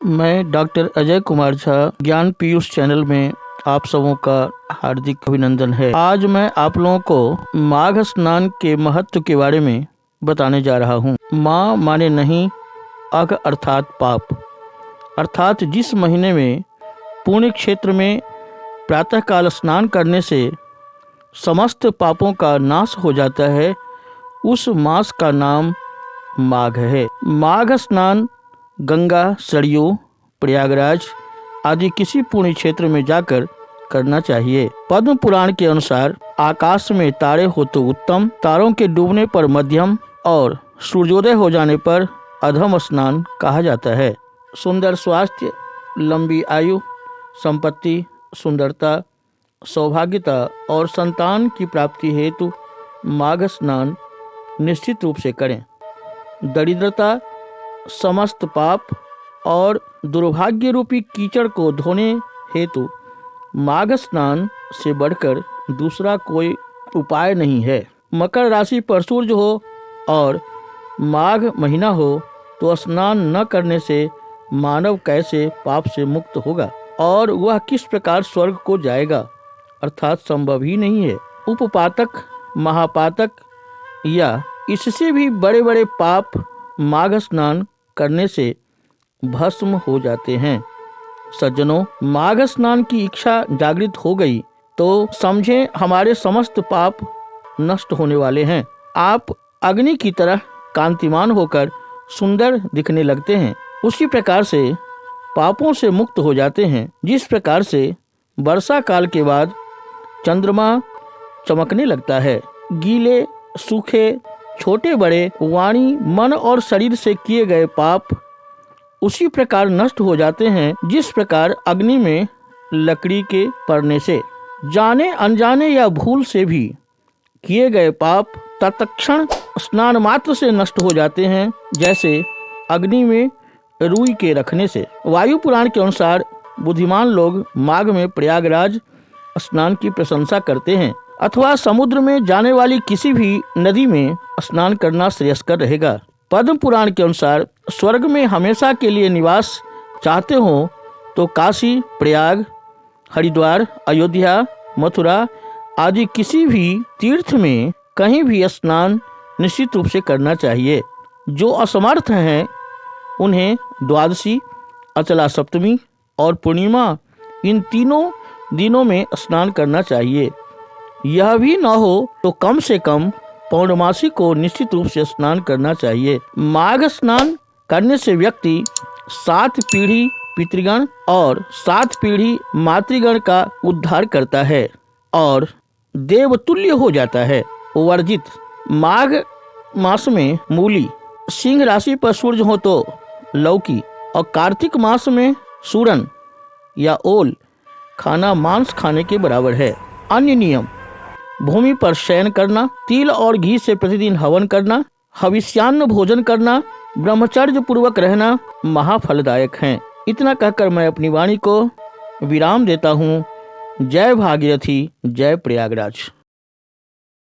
मैं डॉक्टर अजय कुमार झा ज्ञान पीयूष चैनल में आप सबों का हार्दिक अभिनंदन है। आज मैं आप लोगों को माघ स्नान के महत्व के बारे में बताने जा रहा हूँ। माँ माने नहीं, अघ अर्थात पाप, अर्थात जिस महीने में पुण्य क्षेत्र में प्रातःकाल स्नान करने से समस्त पापों का नाश हो जाता है, उस मास का नाम माघ है। माघ स्नान गंगा, सरयू, प्रयागराज आदि किसी पुण्य क्षेत्र में जाकर करना चाहिए। पद्म पुराण के अनुसार आकाश में तारे हो तो उत्तम, तारों के डूबने पर मध्यम और सूर्योदय हो जाने पर अधम स्नान कहा जाता है। सुंदर स्वास्थ्य, लंबी आयु, संपत्ति, सुंदरता, सौभाग्यता और संतान की प्राप्ति हेतु माघ स्नान निश्चित रूप से करें। दरिद्रता, समस्त पाप और दुर्भाग्य रूपी कीचड़ को धोने हेतु माघ स्नान से बढ़कर दूसरा कोई उपाय नहीं है। मकर राशि पर सूर्य हो और माघ महीना हो तो स्नान न करने से मानव कैसे पाप से मुक्त होगा और वह किस प्रकार स्वर्ग को जाएगा, अर्थात संभव ही नहीं है। उपपातक, महापातक या इससे भी बड़े बड़े पाप माघ स्नान करने से भस्म हो जाते हैं। सज्जनों, माघ स्नान की इच्छा जागृत हो गई तो समझें हमारे समस्त पाप नष्ट होने वाले हैं। आप अग्नि की तरह कांतिमान होकर सुंदर दिखने लगते हैं। उसी प्रकार से पापों से मुक्त हो जाते हैं। जिस प्रकार से वर्षा काल के बाद चंद्रमा चमकने लगता है, गीले, सूखे, छोटे बड़े, वाणी, मन और शरीर से किए गए पाप उसी प्रकार नष्ट हो जाते हैं जिस प्रकार अग्नि में लकड़ी के पड़ने से। जाने अनजाने या भूल से भी किए गए पाप तत्क्षण स्नान मात्र से नष्ट हो जाते हैं, जैसे अग्नि में रुई के रखने से। वायु पुराण के अनुसार बुद्धिमान लोग माघ में प्रयागराज स्नान की प्रशंसा करते हैं अथवा समुद्र में जाने वाली किसी भी नदी में स्नान करना श्रेयस्कर रहेगा। पद्म पुराण के अनुसार स्वर्ग में हमेशा के लिए निवास चाहते हो तो काशी, प्रयाग, हरिद्वार, अयोध्या, मथुरा आदि किसी भी तीर्थ में कहीं भी स्नान निश्चित रूप से करना चाहिए। जो असमर्थ हैं उन्हें द्वादशी, अचला सप्तमी और पूर्णिमा इन तीनों दिनों में स्नान करना चाहिए। यह भी न हो तो कम से कम पौर्णमासी को निश्चित रूप से स्नान करना चाहिए। माघ स्नान करने से व्यक्ति 7 पीढ़ी पितृगण और 7 पीढ़ी मातृगण का उद्धार करता है और देवतुल्य हो जाता है। वर्जित: माघ मास में मूली, सिंह राशि पर सूर्य हो तो लौकी और कार्तिक मास में सूरन या ओल खाना मांस खाने के बराबर है। अन्य नियम: भूमि पर शयन करना, तिल और घी से प्रतिदिन हवन करना, हविष्यान्न भोजन करना, ब्रह्मचर्य पूर्वक रहना महाफलदायक हैं। इतना कहकर मैं अपनी वाणी को विराम देता हूँ। जय भागीरथी, जय प्रयागराज।